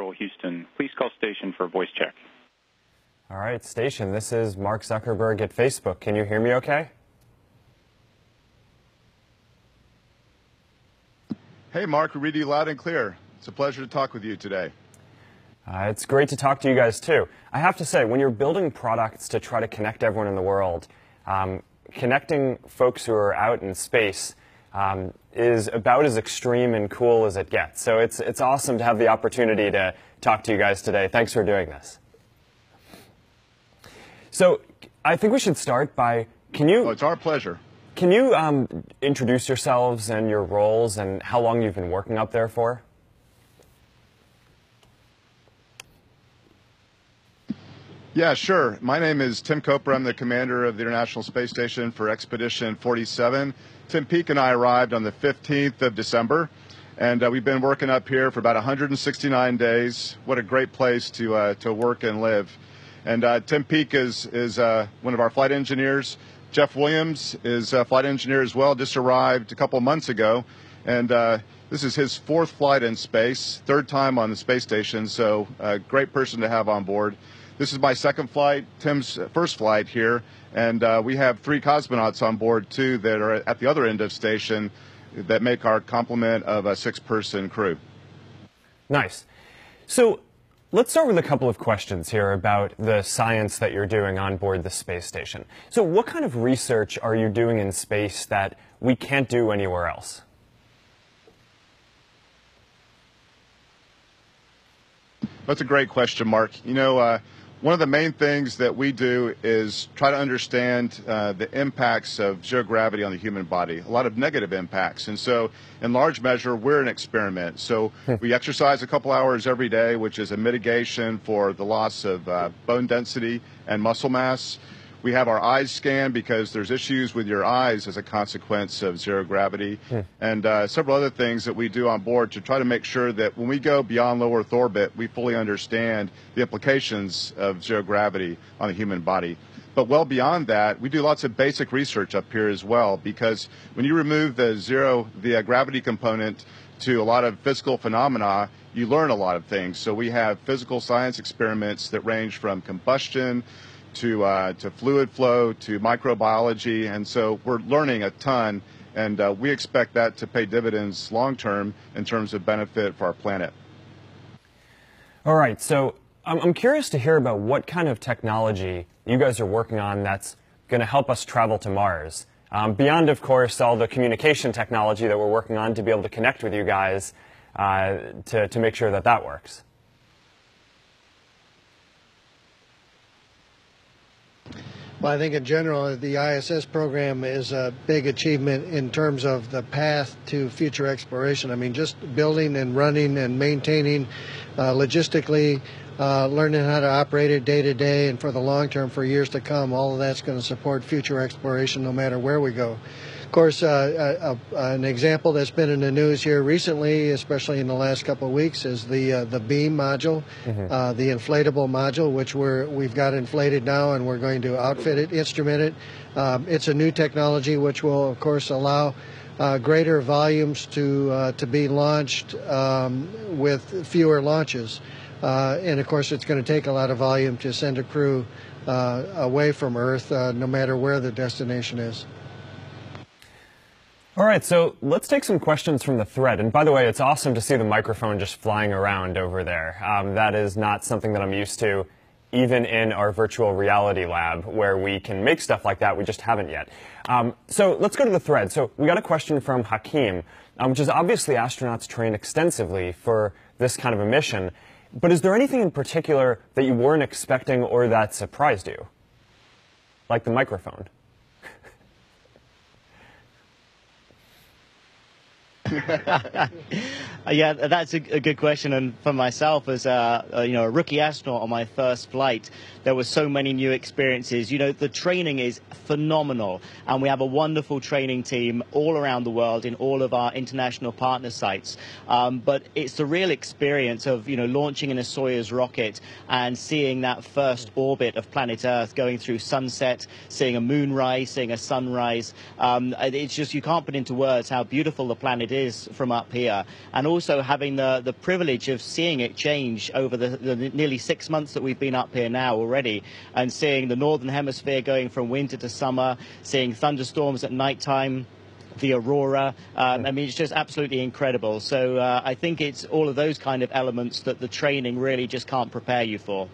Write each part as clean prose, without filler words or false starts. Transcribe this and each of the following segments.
Control Houston. Please call station for a voice check. All right, station, this is Mark Zuckerberg at Facebook. Can you hear me okay? Hey, Mark, we read you loud and clear. It's a pleasure to talk with you today. It's great to talk to you guys, too. I have to say, when you're building products to try to connect everyone in the world, connecting folks who are out in space is about as extreme and cool as it gets. So it's awesome to have the opportunity to talk to you guys today. Thanks for doing this. So I think we should start by, Oh, it's our pleasure. Can you introduce yourselves and your roles and how long you've been working up there for? Yeah, sure. My name is Tim Coper. I'm the commander of the International Space Station for Expedition 47. Tim Peake and I arrived on the 15th of December, and we've been working up here for about 169 days. What a great place to work and live. And Tim Peake is one of our flight engineers. Jeff Williams is a flight engineer as well, just arrived a couple months ago. And this is his fourth flight in space, third time on the space station, so a great person to have on board. This is my second flight, Tim's first flight here, and we have 3 cosmonauts on board, too, that are at the other end of station that make our complement of a 6-person crew. Nice. So let's start with a couple of questions here about the science that you're doing on board the space station. So what kind of research are you doing in space that we can't do anywhere else? That's a great question, Mark. You know, one of the main things that we do is try to understand the impacts of zero gravity on the human body, a lot of negative impacts. And so, in large measure, we're an experiment. So we exercise a couple hours every day, which is a mitigation for the loss of bone density and muscle mass. We have our eyes scanned because there's issues with your eyes as a consequence of zero gravity, and several other things that we do on board to try to make sure that when we go beyond low Earth orbit, we fully understand the implications of zero gravity on the human body. But well beyond that, we do lots of basic research up here as well, because when you remove the gravity component to a lot of physical phenomena, you learn a lot of things. So we have physical science experiments that range from combustion to fluid flow, to microbiology, and so we're learning a ton, and we expect that to pay dividends long-term in terms of benefit for our planet. All right, so I'm curious to hear about what kind of technology you guys are working on that's going to help us travel to Mars. Beyond, of course, all the communication technology that we're working on to be able to connect with you guys to make sure that that works. Well, I think in general, the ISS program is a big achievement in terms of the path to future exploration. I mean, just building and running and maintaining logistically, learning how to operate it day to day and for the long term, for years to come, all of that's going to support future exploration no matter where we go. Of course, an example that's been in the news here recently, especially in the last couple of weeks, is the beam module, the inflatable module, which we've got inflated now, and we're going to outfit it, instrument it. It's a new technology which will, of course, allow greater volumes to be launched with fewer launches. And, of course, it's going to take a lot of volume to send a crew away from Earth, no matter where the destination is. All right, so let's take some questions from the thread. And by the way, it's awesome to see the microphone just flying around over there. That is not something that I'm used to, even in our virtual reality lab, where we can make stuff like that. We just haven't yet. So let's go to the thread. So we got a question from Hakeem, which is obviously astronauts train extensively for this kind of a mission. But is there anything in particular that you weren't expecting or that surprised you? Like the microphone? Yeah, that's a good question. And for myself, as a rookie astronaut on my first flight, there were so many new experiences. You know, the training is phenomenal, and we have a wonderful training team all around the world in all of our international partner sites. But it's the real experience of launching in a Soyuz rocket and seeing that first orbit of planet Earth, going through sunset, seeing a moonrise, seeing a sunrise. It's just, you can't put into words how beautiful the planet is from up here. And also having the privilege of seeing it change over the nearly 6 months that we've been up here now already, and seeing the northern hemisphere going from winter to summer, seeing thunderstorms at nighttime, the aurora. I mean, it's just absolutely incredible. So I think it's all of those kind of elements that the training really just can't prepare you for.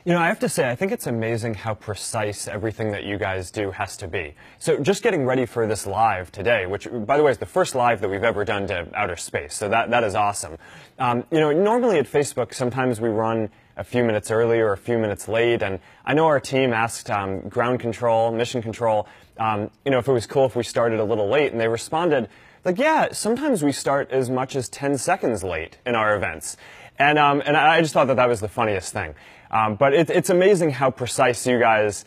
You know, I have to say, I think it's amazing how precise everything that you guys do has to be. So just getting ready for this live today, which, by the way, is the first live that we've ever done to outer space, so that is awesome. You know, normally at Facebook, sometimes we run a few minutes early or a few minutes late, and I know our team asked ground control, mission control, you know, if it was cool if we started a little late, and they responded, like, yeah, sometimes we start as much as 10 seconds late in our events. And I just thought that was the funniest thing. But it's amazing how precise you guys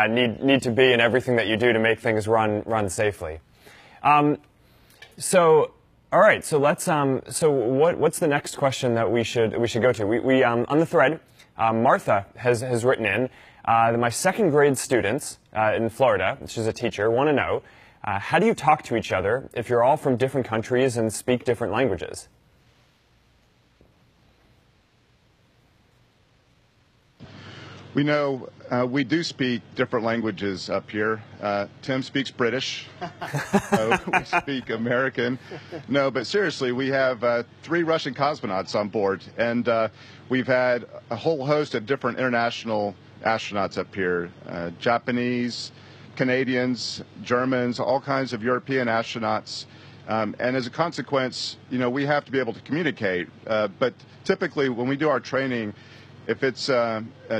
need to be in everything that you do to make things run safely. So, all right. So let's. So what's the next question that we should go to? We on the thread, Martha has written in. My second grade students in Florida, she's a teacher, want to know how do you talk to each other if you're all from different countries and speak different languages? We know we do speak different languages up here. Tim speaks British. We speak American. No, but seriously, we have 3 Russian cosmonauts on board, and we've had a whole host of different international astronauts up here, Japanese, Canadians, Germans, all kinds of European astronauts. And as a consequence, you know, we have to be able to communicate. But typically, when we do our training, if it's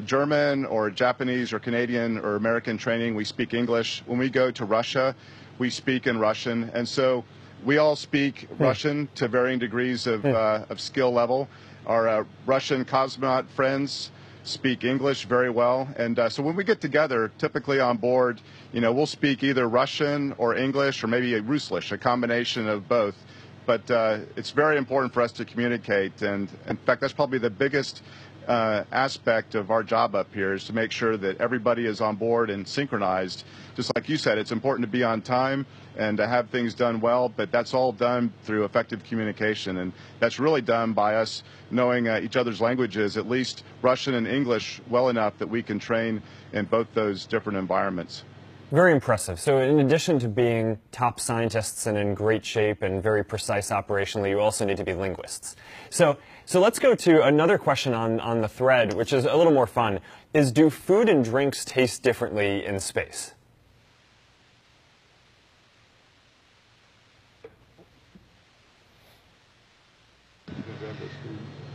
German or Japanese or Canadian or American training, we speak English. When we go to Russia, we speak in Russian. And so we all speak Russian to varying degrees of skill level. Our Russian cosmonaut friends speak English very well. And so when we get together, typically on board, you know, we'll speak either Russian or English or maybe a Ruslish, a combination of both. But it's very important for us to communicate. And in fact, that's probably the biggest aspect of our job up here, is to make sure that everybody is on board and synchronized. Just like you said, it's important to be on time and to have things done well, but that's all done through effective communication, and that's really done by us knowing each other's languages, at least Russian and English, well enough that we can train in both those different environments. Very impressive. So in addition to being top scientists and in great shape and very precise operationally, you also need to be linguists. So let's go to another question on the thread, which is a little more fun, is do food and drinks taste differently in space?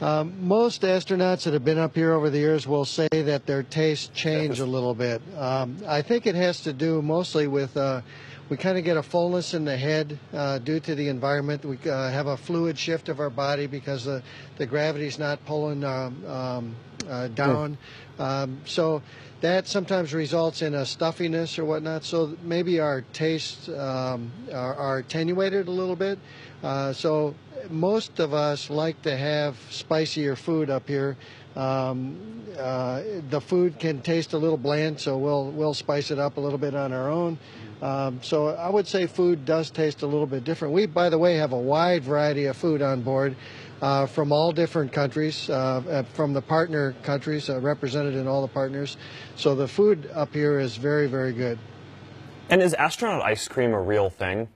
Most astronauts that have been up here over the years will say that their tastes change a little bit. I think it has to do mostly with we kind of get a fullness in the head due to the environment. We have a fluid shift of our body because the gravity's not pulling down. So that sometimes results in a stuffiness or whatnot. So maybe our tastes are attenuated a little bit. So most of us like to have spicier food up here. The food can taste a little bland, so we'll spice it up a little bit on our own. So I would say food does taste a little bit different. We, by the way, have a wide variety of food on board from all different countries, from the partner countries represented in all the partners. So the food up here is very, very good. And is astronaut ice cream a real thing?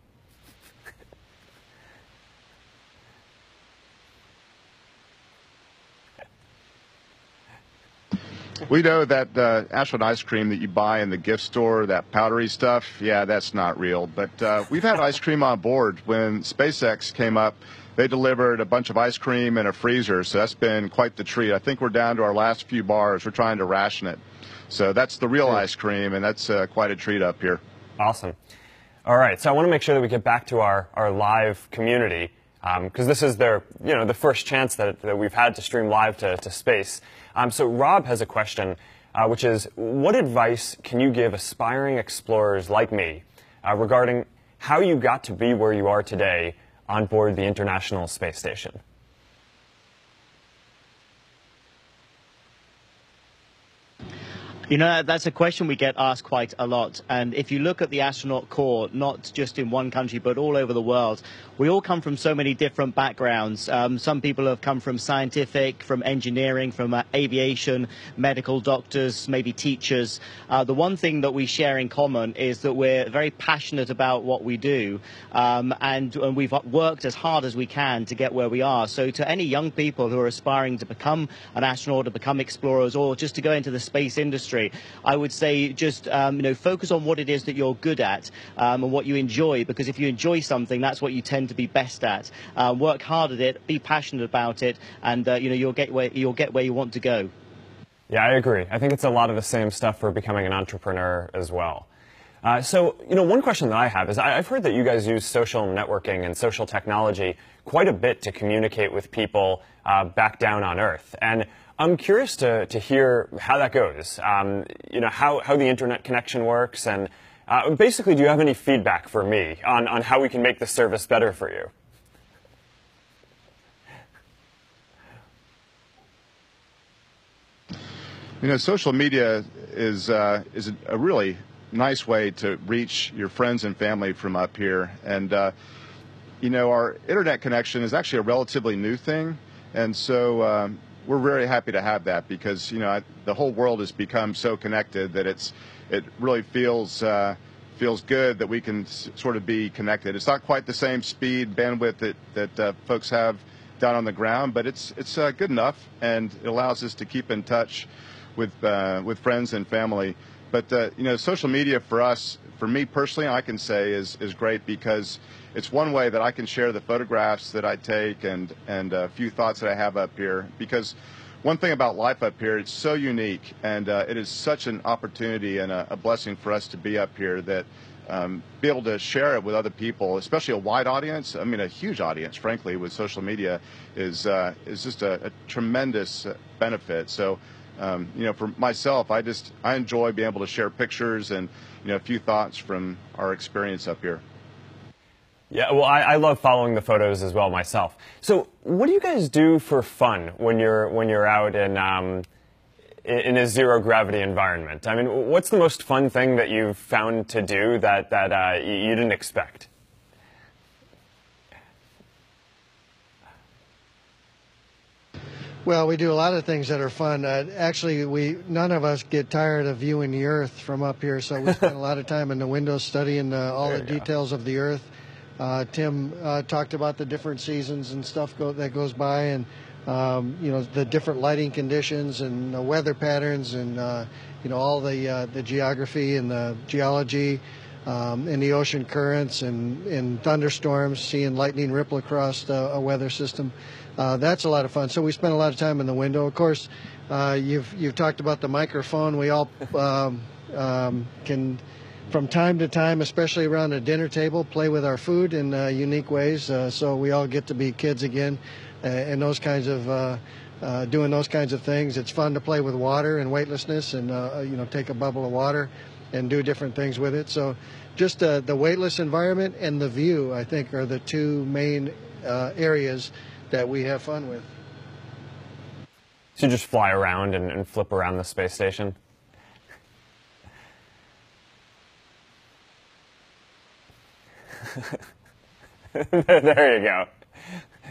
We know that astronaut ice cream that you buy in the gift store, that powdery stuff, yeah, that's not real. But we've had ice cream on board. When SpaceX came up, they delivered a bunch of ice cream in a freezer, so that's been quite the treat. I think we're down to our last few bars. We're trying to ration it. So that's the real ice cream, and that's quite a treat up here. Awesome. All right, so I want to make sure that we get back to our live community, because this is the first chance that we've had to stream live to space. So Rob has a question, which is, what advice can you give aspiring explorers like me regarding how you got to be where you are today on board the International Space Station? You know, that's a question we get asked quite a lot. And if you look at the astronaut corps, not just in one country, but all over the world, we all come from so many different backgrounds. Some people have come from scientific, from engineering, from aviation, medical doctors, maybe teachers. The one thing that we share in common is that we're very passionate about what we do. And we've worked as hard as we can to get where we are. So to any young people who are aspiring to become an astronaut, to become explorers, or just to go into the space industry, I would say just focus on what it is that you're good at and what you enjoy, because if you enjoy something, that's what you tend to be best at. Work hard at it, be passionate about it, and you'll get where you want to go. Yeah, I agree. I think it's a lot of the same stuff for becoming an entrepreneur as well. So, one question that I have is I've heard that you guys use social networking and social technology quite a bit to communicate with people back down on Earth. And I'm curious to hear how that goes, how the internet connection works, and basically, do you have any feedback for me on how we can make the service better for you? Social media is a really nice way to reach your friends and family from up here. And, our internet connection is actually a relatively new thing. And so we're very happy to have that because, the whole world has become so connected that it really feels good that we can sort of be connected. It's not quite the same speed, bandwidth that folks have down on the ground, but it's good enough, and it allows us to keep in touch with friends and family. But social media for me personally, I can say is great because it's one way that I can share the photographs that I take and a few thoughts that I have up here. Because one thing about life up here, it's so unique, and it is such an opportunity and a blessing for us to be up here that be able to share it with other people, especially a wide audience. I mean, a huge audience, frankly, with social media is just a tremendous benefit. So. For myself, I enjoy being able to share pictures and, a few thoughts from our experience up here. Yeah, well, I love following the photos as well myself. So what do you guys do for fun when you're out in a zero gravity environment? I mean, what's the most fun thing that you've found to do that you didn't expect? Well, we do a lot of things that are fun. Actually, none of us get tired of viewing the Earth from up here, so we spend a lot of time in the windows studying all the details of the Earth. Tim talked about the different seasons and stuff that goes by, and the different lighting conditions and the weather patterns, and all the geography and the geology, and the ocean currents and thunderstorms, seeing lightning ripple across a weather system. That's a lot of fun. So we spend a lot of time in the window. Of course, you've talked about the microphone. We all can, from time to time, especially around a dinner table, play with our food in unique ways. So we all get to be kids again, and those kinds of doing those kinds of things. It's fun to play with water and weightlessness, and take a bubble of water and do different things with it. So just the weightless environment and the view, I think, are the two main areas that we have fun with. So you just fly around and flip around the space station? There you go.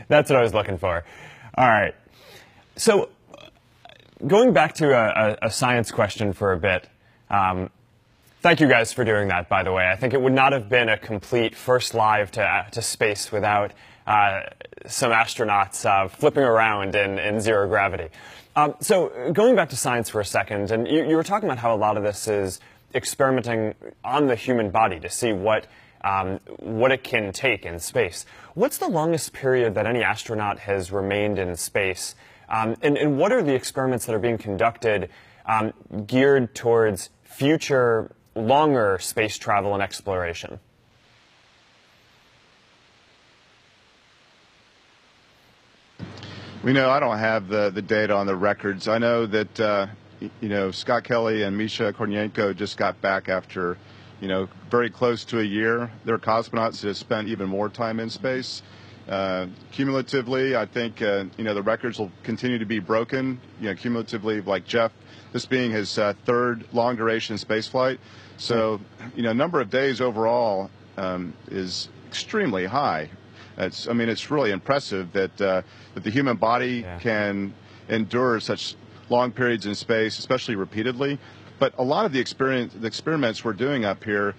That's what I was looking for. All right. So going back to a science question for a bit, thank you guys for doing that, by the way. I think it would not have been a complete first live to space without some astronauts flipping around in zero gravity. So going back to science for a second, and you were talking about how a lot of this is experimenting on the human body to see what it can take in space. What's the longest period that any astronaut has remained in space? And what are the experiments that are being conducted geared towards future, longer space travel and exploration? I don't have the data on the records. I know that, Scott Kelly and Misha Kornienko just got back after, very close to a year. They're cosmonauts that have spent even more time in space. Cumulatively, I think the records will continue to be broken. Cumulatively, like Jeff, this being his third long-duration space flight. So, number of days overall is extremely high. It's really impressive that the human body can endure such long periods in space, especially repeatedly. But a lot of the experiments we're doing up here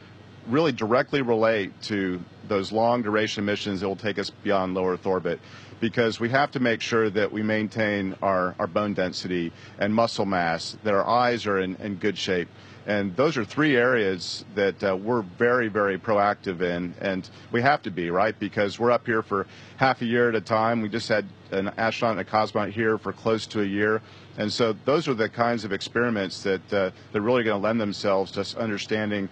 really directly relate to those long duration missions that will take us beyond low Earth orbit, because we have to make sure that we maintain our bone density and muscle mass, that our eyes are in good shape. And those are three areas that we're very, very proactive in, and we have to be, right? Because we're up here for half a year at a time. We just had an astronaut and a cosmonaut here for close to a year. And so those are the kinds of experiments that they're really going to lend themselves to us understanding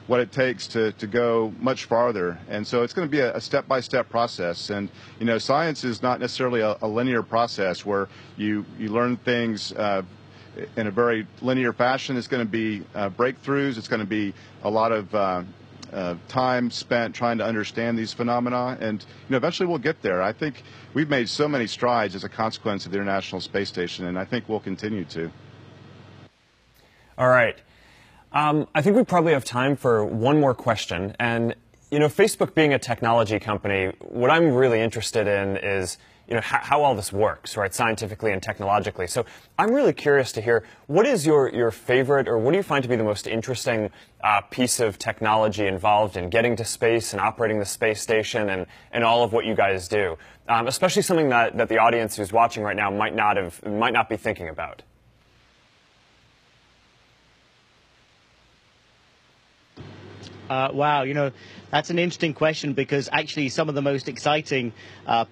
what it takes to go much farther. And so it's going to be a step-by-step process. And, science is not necessarily a linear process where you learn things in a very linear fashion. It's going to be breakthroughs. It's going to be a lot of time spent trying to understand these phenomena. And, eventually we'll get there. I think we've made so many strides as a consequence of the International Space Station, and I think we'll continue to. All right. I think we probably have time for one more question. And, Facebook being a technology company, what I'm really interested in is, how all this works, right, scientifically and technologically. So I'm really curious to hear, what is your favorite, or what do you find to be the most interesting piece of technology involved in getting to space and operating the space station and all of what you guys do, especially something that the audience who's watching right now might not be thinking about? Wow, that's an interesting question, because actually some of the most exciting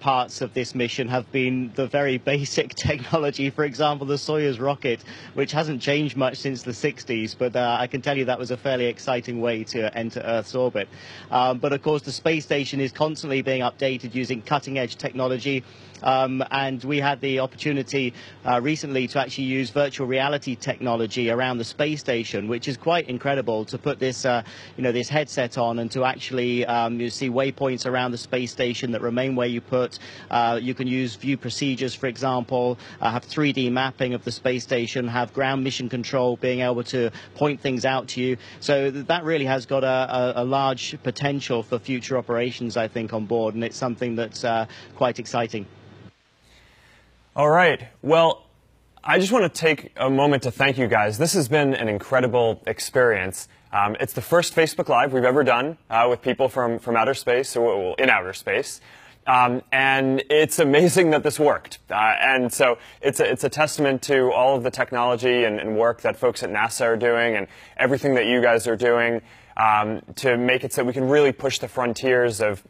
parts of this mission have been the very basic technology. For example, the Soyuz rocket, which hasn't changed much since the 60s, but I can tell you that was a fairly exciting way to enter Earth's orbit. But of course, the space station is constantly being updated using cutting-edge technology. And we had the opportunity recently to actually use virtual reality technology around the space station, which is quite incredible, to put this, this headset on and to actually you see waypoints around the space station that remain where you put. You can use view procedures, for example, have 3D mapping of the space station, have ground mission control, being able to point things out to you. So that really has got a large potential for future operations, I think, on board, and it's something that's quite exciting. All right. Well, I just want to take a moment to thank you guys. This has been an incredible experience. It's the first Facebook Live we've ever done with people from outer space, or in outer space. And it's amazing that this worked. And so it's a testament to all of the technology and work that folks at NASA are doing, and everything that you guys are doing to make it so we can really push the frontiers of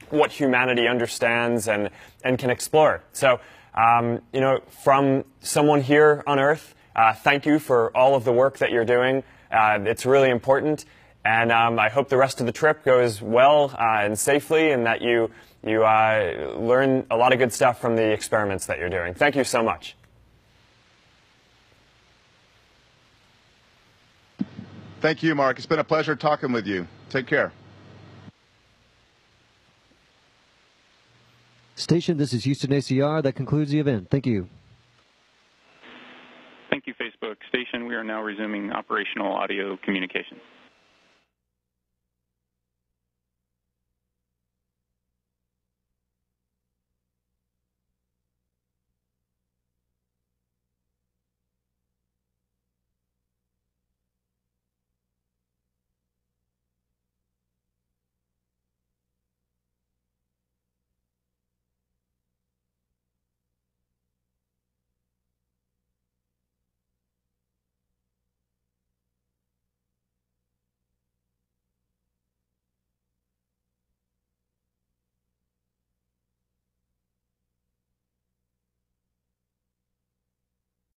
what humanity understands and can explore. So, from someone here on Earth, thank you for all of the work that you're doing. It's really important, and I hope the rest of the trip goes well and safely, and that you learn a lot of good stuff from the experiments that you're doing. Thank you so much. Thank you, Mark. It's been a pleasure talking with you. Take care. Station, this is Houston ACR. That concludes the event. Thank you. Thank you, Facebook Station. We are now resuming operational audio communications.